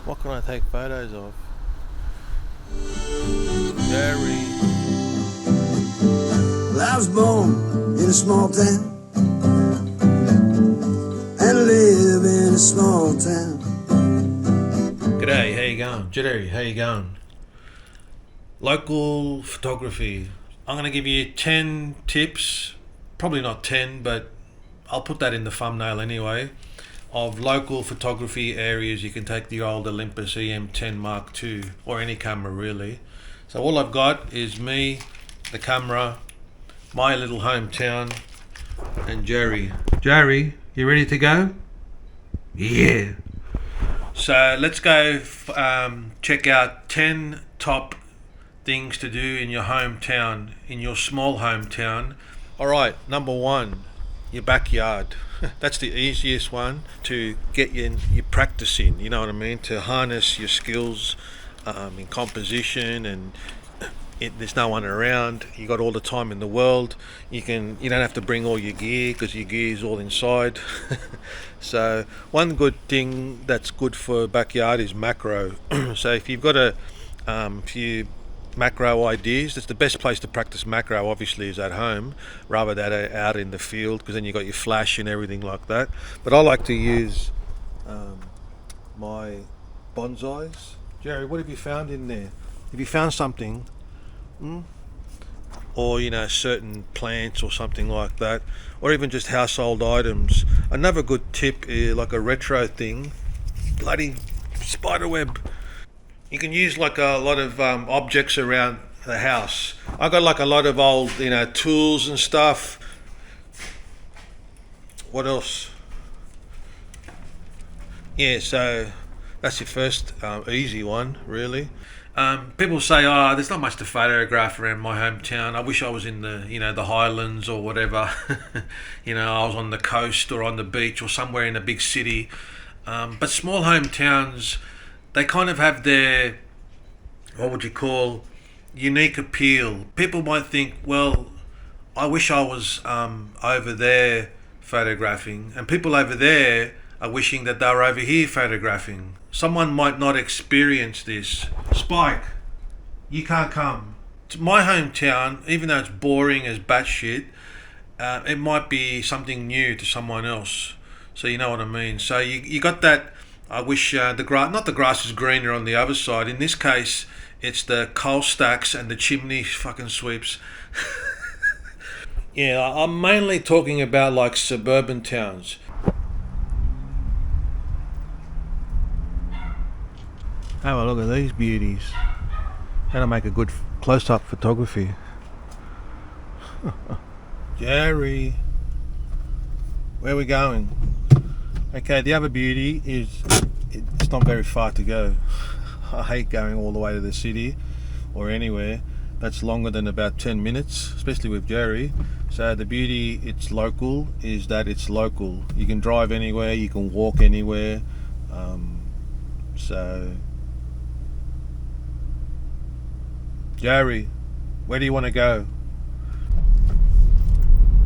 What can I take photos of? Jerry. Well, I was born in a small town and live in a small town. G'day, how you going? Jerry, how you going? Local photography. I'm going to give you 10 tips, probably not 10, but I'll put that in the thumbnail anyway, of local photography areas you can take the old Olympus EM10 Mark II, or any camera really. So all I've got is me, the camera, my little hometown, and Jerry. Jerry, you ready to go? Yeah. So let's go check out 10 top things to do in your hometown, in your small hometown. Alright, number one, your backyard. That's the easiest one to get your practice in, you know what I mean? To harness your skills in composition, and there's no one around. You got all the time in the world. You don't have to bring all your gear because your gear is all inside. So one good thing that's good for backyard is macro. So if you've got a few macro ideas, that's the best place to practice macro obviously is at home rather than out in the field, because then you got your flash and everything like that. But I like to use my bonsais. Jerry, what have you found in there? Have you found something? Or certain plants or something like that, or even just household items. Another good tip is like a retro thing, bloody spiderweb. You can use like a lot of objects around the house. I got like a lot of old tools and stuff. What else? Yeah, so that's your first easy one really. People say, oh, there's not much to photograph around my hometown. I wish I was in the the highlands or whatever. I was on the coast or on the beach or somewhere in a big city. But small hometowns, they kind of have their, what would you call, unique appeal. People might think, well, I wish I was over there photographing, and people over there are wishing that they were over here photographing. Someone might not experience this. Spike, you can't come to my hometown, even though it's boring as batshit. It might be something new to someone else. So you know what I mean. So you got that. I wish the grass is greener on the other side. In this case, it's the coal stacks and the chimney fucking sweeps. Yeah, I'm mainly talking about like suburban towns. Have a look at these beauties. That'll make a good close-up photography. Jerry, where are we going? Okay, the other beauty is it's not very far to go. I hate going all the way to the city or anywhere that's longer than about 10 minutes, especially with Jerry. So the beauty, it's local, is that it's local. You can drive anywhere, you can walk anywhere. So Jerry, where do you want to go?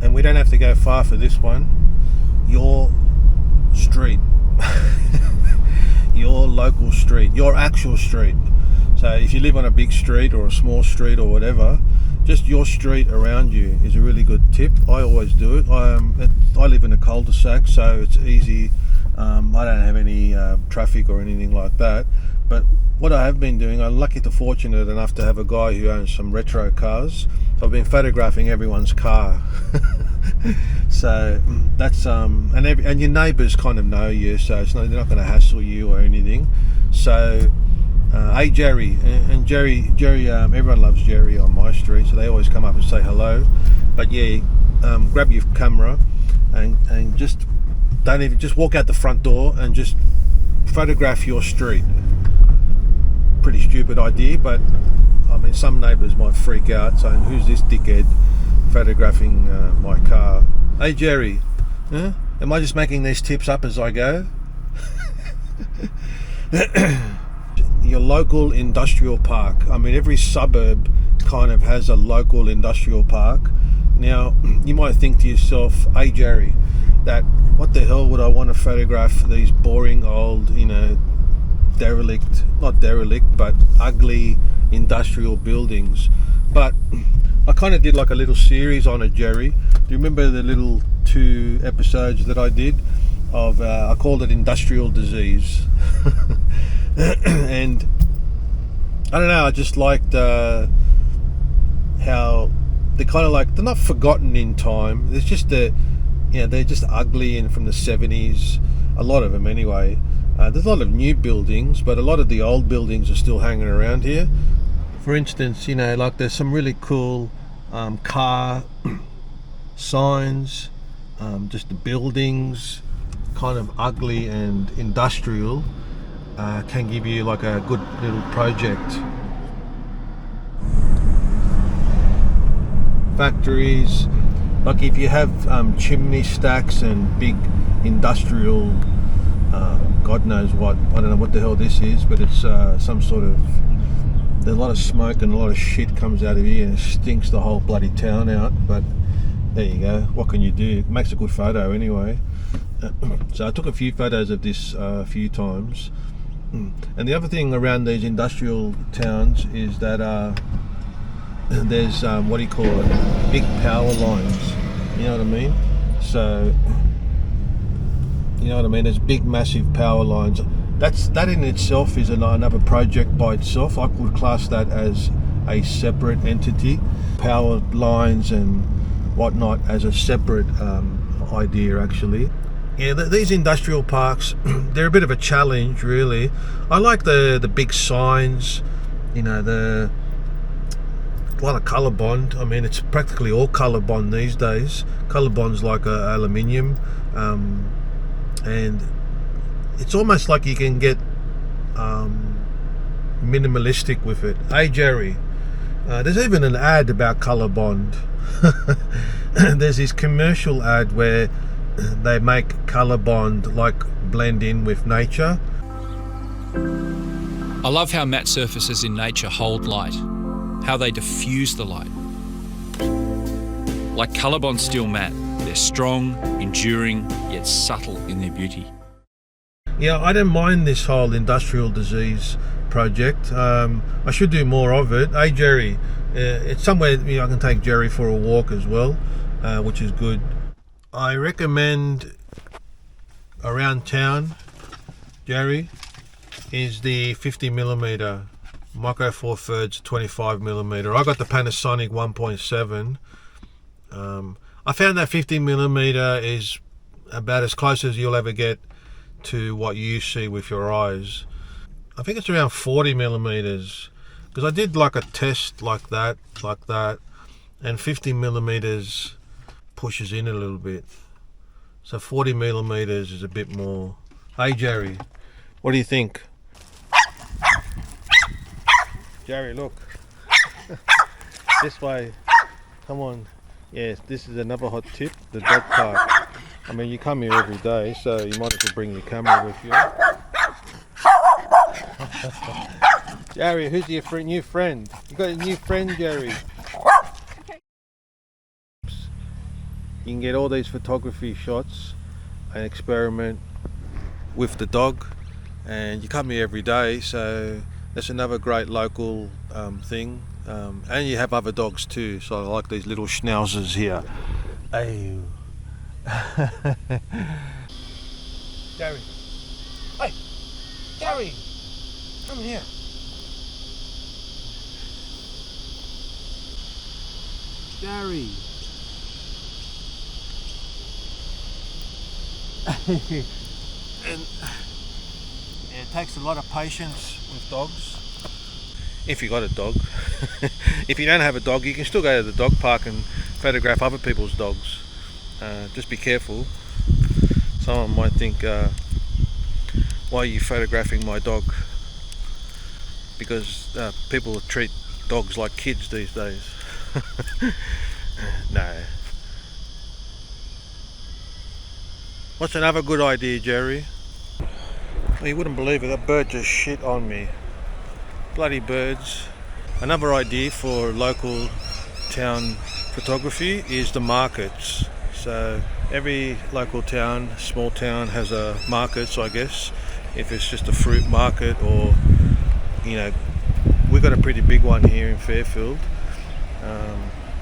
And we don't have to go far for this one. Your street. Your local street, your actual street. So if you live on a big street or a small street or whatever, just your street around you is a really good tip. I always do it. I live in a cul-de-sac, so it's easy. I don't have any traffic or anything like that. But what I have been doing, I'm fortunate enough to have a guy who owns some retro cars. So I've been photographing everyone's car. So that's and your neighbours kind of know you, so they're not going to hassle you or anything. So hey Jerry, and Jerry, everyone loves Jerry on my street, so they always come up and say hello. But yeah, grab your camera and just walk out the front door and just photograph your street. Pretty stupid idea, but I mean some neighbours might freak out saying, who's this dickhead photographing my car? Hey Jerry, am I just making these tips up as I go? Your local industrial park. I mean every suburb kind of has a local industrial park. Now you might think to yourself, hey Jerry, that what the hell would I want to photograph these boring old not derelict, but ugly industrial buildings. But I kind of did like a little series on it, Jerry. Do you remember the little 2 episodes that I did of, I called it industrial disease. And I don't know, I just liked how they're kind of like, they're not forgotten in time. It's just they're just ugly, and from the 70s, a lot of them anyway. There's a lot of new buildings, but a lot of the old buildings are still hanging around here. For instance, like there's some really cool car signs, just the buildings, kind of ugly and industrial, can give you like a good little project. Factories, like if you have chimney stacks and big industrial, God knows what, I don't know what the hell this is, but it's some sort of, there's a lot of smoke and a lot of shit comes out of here, and it stinks the whole bloody town out. But there you go, what can you do? It makes a good photo anyway. So I took a few photos of this a few times. And the other thing around these industrial towns is that there's what do you call it, big power lines, you know what I mean? So you know what I mean, there's big massive power lines. That in itself is another project by itself. I would class that as a separate entity. Power lines and whatnot as a separate idea, actually. Yeah, these industrial parks, they're a bit of a challenge, really. I like the big signs, a lot of colour bond. I mean, it's practically all colour bond these days. Colour bond's like aluminium, and it's almost like you can get minimalistic with it. Hey Jerry, there's even an ad about colour bond. There's this commercial ad where they make colour bond like blend in with nature. I love how matte surfaces in nature hold light, how they diffuse the light. Like Colorbond Steel Matte, they're strong, enduring, yet subtle in their beauty. Yeah, I don't mind this whole industrial disease project. I should do more of it. Hey Jerry, it's somewhere I can take Jerry for a walk as well, which is good. I recommend around town, Jerry, is the 50mm Micro Four Thirds 25mm. I got the Panasonic 1.7. I found that 50mm is about as close as you'll ever get to what you see with your eyes. I think it's around 40mm, because I did like a test like that, and 50mm pushes in a little bit. So 40mm is a bit more. Hey Jerry, what do you think? Jerry, look. This way. Come on. Yes, this is another hot tip, the dog park. I mean, you come here every day, so you might as well bring your camera with you. Jerry, who's your new friend? You got a new friend, Jerry. You can get all these photography shots and experiment with the dog, and you come here every day, so that's another great local thing. And you have other dogs too, so I like these little schnauzers here. Hey. Gary. Hey, Gary, come here. Gary. And yeah, it takes a lot of patience with dogs. If you got a dog. If you don't have a dog, you can still go to the dog park and photograph other people's dogs. Just be careful. Someone might think, why are you photographing my dog? Because people treat dogs like kids these days. No. What's another good idea, Jerry? Well, you wouldn't believe it, that bird just shit on me. Bloody birds. Another idea for local town photography is the markets. So every local town, small town, has a markets, I guess, if it's just a fruit market or, you know, we've got a pretty big one here in Fairfield.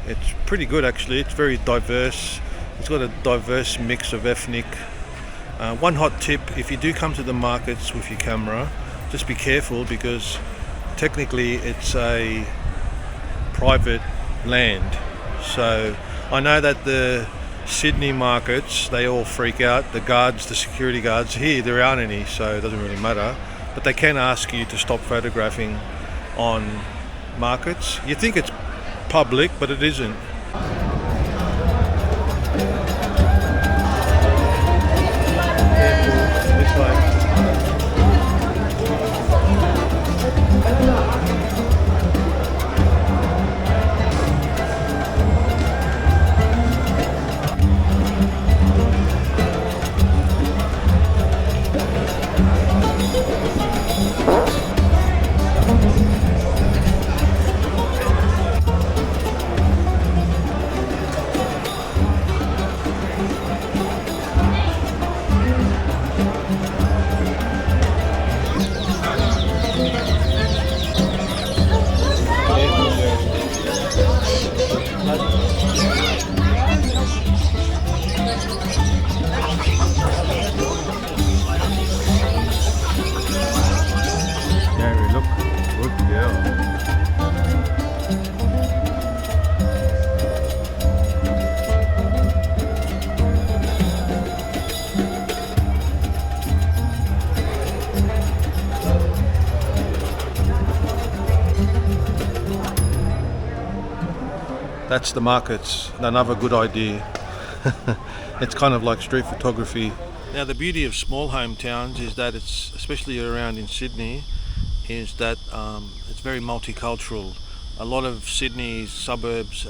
It's pretty good actually. It's very diverse. It's got a diverse mix of ethnic. One hot tip, if you do come to the markets with your camera, just be careful because technically it's a private land. So I know that the Sydney markets, they all freak out. The guards, the security guards, here there aren't any, so it doesn't really matter. But they can ask you to stop photographing on markets. You think it's public, but it isn't. Careful, this way. That's the markets, another good idea. It's kind of like street photography. Now the beauty of small hometowns is that it's, especially around in Sydney, is that it's very multicultural. A lot of Sydney's suburbs,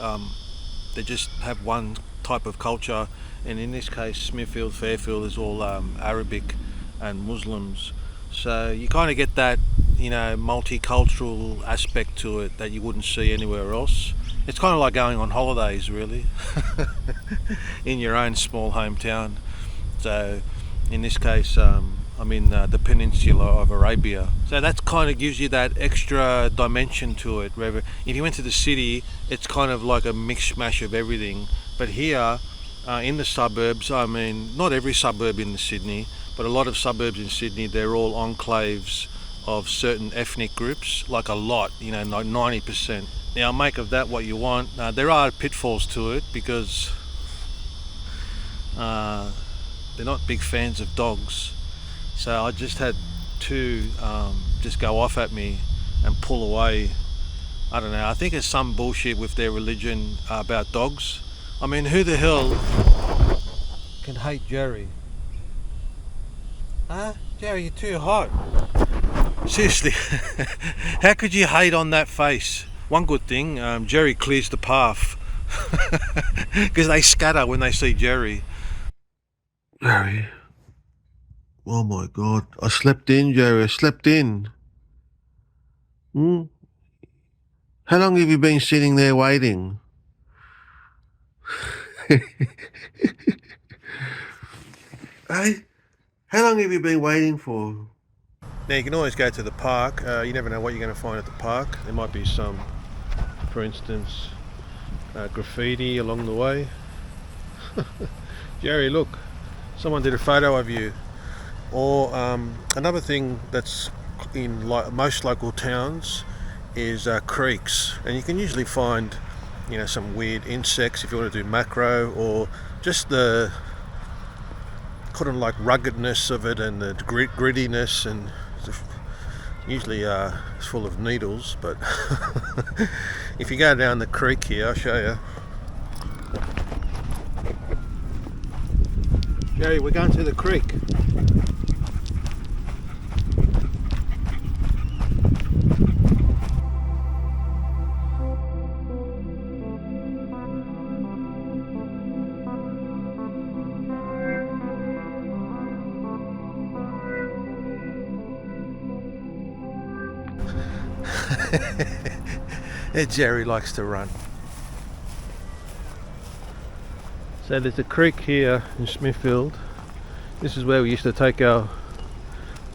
they just have one type of culture, and in this case Smithfield, Fairfield is all Arabic and Muslims. So you kind of get that, you know, multicultural aspect to it that you wouldn't see anywhere else. It's kind of like going on holidays, really, in your own small hometown. So, in this case, I'm in the peninsula of Arabia. So that kind of gives you that extra dimension to it. Wherever, if you went to the city, it's kind of like a mix-mash of everything. But here, in the suburbs, I mean, not every suburb in Sydney, but a lot of suburbs in Sydney, they're all enclaves of certain ethnic groups, like a lot, you know, like 90%. Now make of that what you want. There are pitfalls to it because they're not big fans of dogs. So I just had two just go off at me and pull away. I don't know, I think it's some bullshit with their religion about dogs. I mean, who the hell can hate Jerry? Huh? Jerry, you're too hot. Seriously, how could you hate on that face? One good thing, Jerry clears the path because they scatter when they see Jerry. Jerry, oh my God, I slept in, Jerry, I slept in. How long have you been sitting there waiting? Hey, how long have you been waiting for? Now you can always go to the park. You never know what you're going to find at the park. There might be some, for instance, graffiti along the way. Jerry, look, someone did a photo of you. Or another thing that's in most local towns is creeks, and you can usually find, you know, some weird insects if you want to do macro, or just the kind of like ruggedness of it and the grittiness, and usually it's full of needles. But if you go down the creek here, I'll show you. Jerry, we're going to the creek. Jerry likes to run. So there's a creek here in Smithfield. This is where we used to take our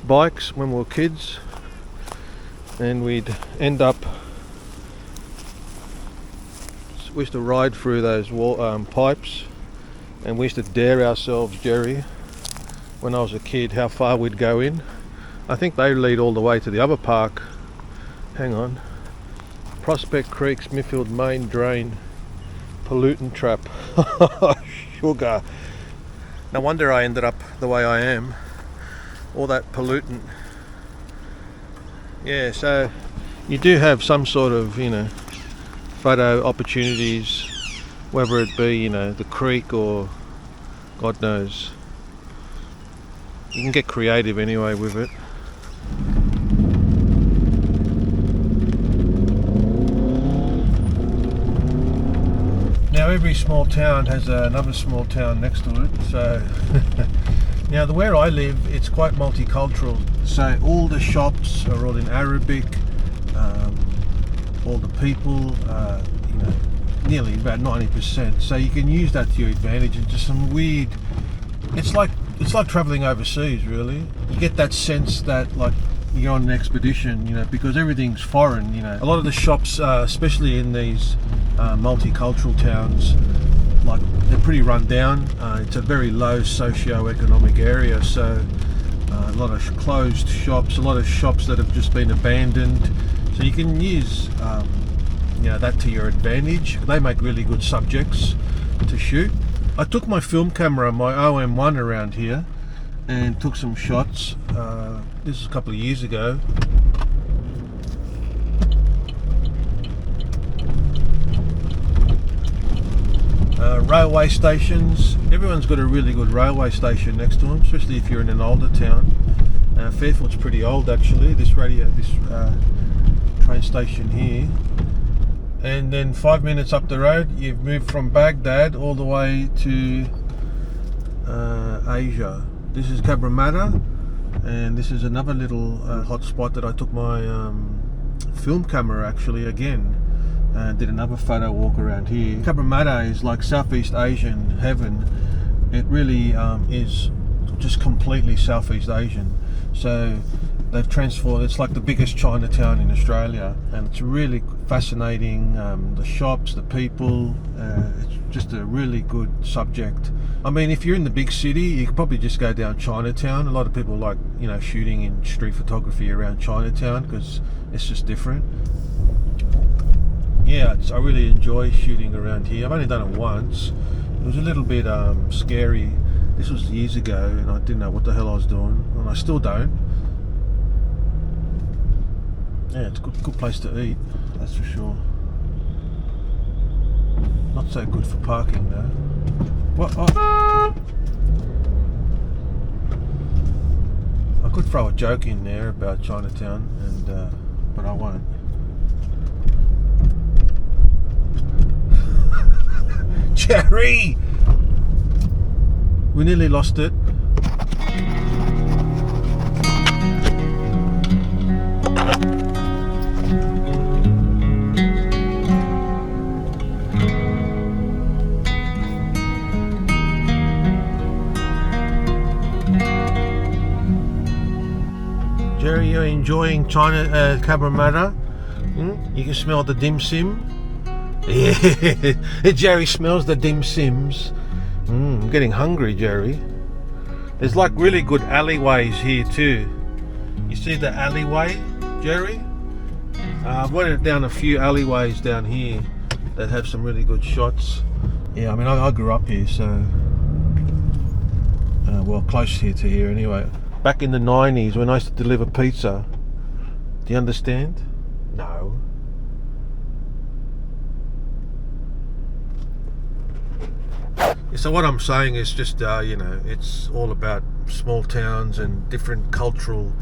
bikes when we were kids, and we'd end up, we used to ride through those pipes, and we used to dare ourselves, Jerry, when I was a kid, how far we'd go in. I think they lead all the way to the other park. Hang on. Prospect Creek, Smithfield main drain, pollutant trap. Sugar. No wonder I ended up the way I am. All that pollutant. Yeah, so you do have some sort of, photo opportunities, whether it be, the creek or God knows. You can get creative anyway with it. Now every small town has another small town next to it, so now where I live, it's quite multicultural, so all the shops are all in Arabic, all the people, nearly about 90%, so you can use that to your advantage. And just some weird, it's like travelling overseas, really. You get that sense that like you're on an expedition, because everything's foreign. A lot of the shops, especially in these multicultural towns, like they're pretty run down. It's a very low socio-economic area, so a lot of closed shops, a lot of shops that have just been abandoned. So you can use that to your advantage. They make really good subjects to shoot. I took my film camera, my OM1, around here and took some shots. This is a couple of years ago. Railway stations. Everyone's got a really good railway station next to them, especially if you're in an older town. Fairfield's pretty old, actually. This train station here. And then 5 minutes up the road, you've moved from Baghdad all the way to Asia. This is Cabramatta, and this is another little hot spot that I took my film camera actually again. Did another photo walk around here. Cabramatta is like Southeast Asian heaven. It really is just completely Southeast Asian. So they've transformed, it's like the biggest Chinatown in Australia, and it's really fascinating. The shops, the people, it's just a really good subject. I mean, if you're in the big city, you could probably just go down Chinatown. A lot of people like, shooting in street photography around Chinatown because it's just different. Yeah, I really enjoy shooting around here. I've only done it once. It was a little bit scary. This was years ago, and I didn't know what the hell I was doing, and I still don't. Yeah, it's a good place to eat, that's for sure. Not so good for parking though. What? Oh. I could throw a joke in there about Chinatown, but I won't. Jerry! We nearly lost it. Jerry, you're enjoying Cabramatta? You can smell the dim sim. Yeah, Jerry smells the dim sims. I'm getting hungry, Jerry. There's like really good alleyways here too. You see the alleyway, Jerry? I've went down a few alleyways down here that have some really good shots. Yeah, I mean, I grew up here, so well, close here to here anyway. Back in the 90s when I used to deliver pizza. Do you understand? No. So what I'm saying is just, it's all about small towns and different cultural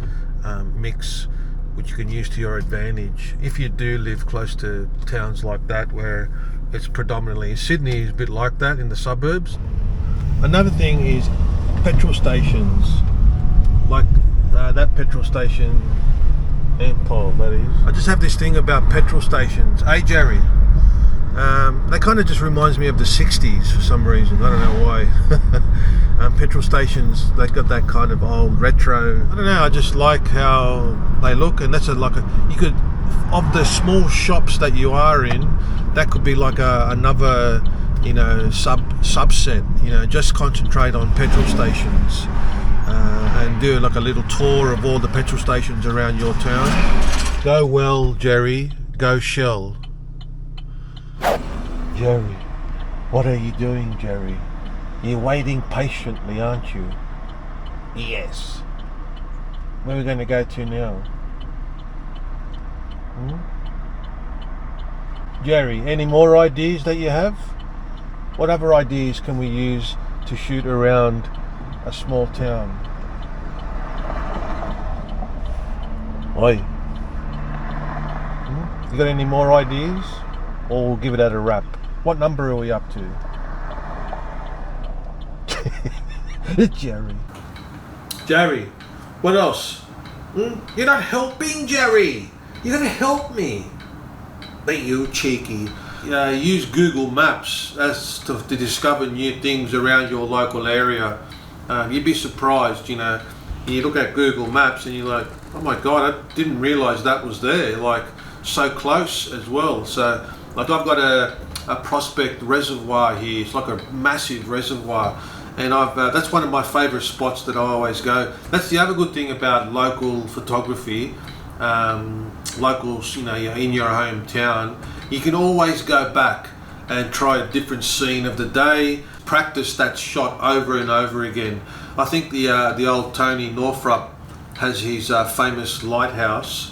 mix, which you can use to your advantage. If you do live close to towns like that, where it's predominantly, Sydney is a bit like that in the suburbs. Another thing is petrol stations, like that petrol station, Ampol, that is. I just have this thing about petrol stations. Hey, Jerry. They kind of just reminds me of the 60s for some reason. I don't know why. petrol stations, they got that kind of old retro. I don't know. I just like how they look, and that's you could, of the small shops that you are in, that could be like another, subset. Just concentrate on petrol stations and do like a little tour of all the petrol stations around your town. Go well, Jerry. Go Shell. Jerry, what are you doing, Jerry? You're waiting patiently, aren't you? Yes. Where are we going to go to now? Jerry, any more ideas that you have? What other ideas can we use to shoot around a small town? Oi. You got any more ideas? Or we'll give it at a wrap. What number are we up to? Jerry, what else? You're not helping, Jerry. You're gonna help me. But you cheeky. Use Google Maps to discover new things around your local area. You'd be surprised, you look at Google Maps and you're like, oh my God, I didn't realise that was there, like so close as well. So like I've got a prospect reservoir here. It's like a massive reservoir, and that's one of my favourite spots that I always go. That's the other good thing about local photography. Locals, in your hometown, you can always go back and try a different scene of the day, practice that shot over and over again. I think the old Tony Northrup has his famous lighthouse.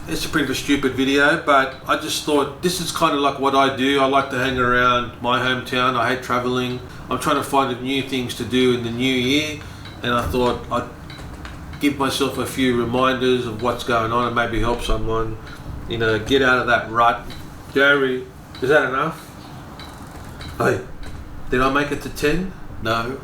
It's a bit of a stupid video, but I just thought this is kind of like what I do. I like to hang around my hometown. I hate traveling. I'm trying to find new things to do in the new year, and I thought I'd give myself a few reminders of what's going on and maybe help someone, get out of that rut. Jerry, is that enough? Hey, did I make it to 10? No.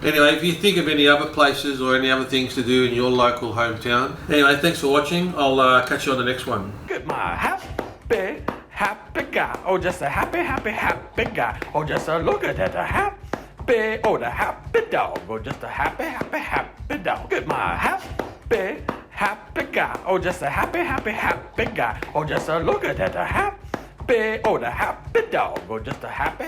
Anyway, if you think of any other places or any other things to do in your local hometown. Anyway, thanks for watching. I'll catch you on the next one. Look at my happy guy. Oh, just a happy guy. Oh, just a look at that happy. Oh, the happy dog. Oh, just a happy dog. Look at my happy guy. Oh, just a happy guy. Oh, just a look at that happy. Oh, the happy dog. Oh, just a happy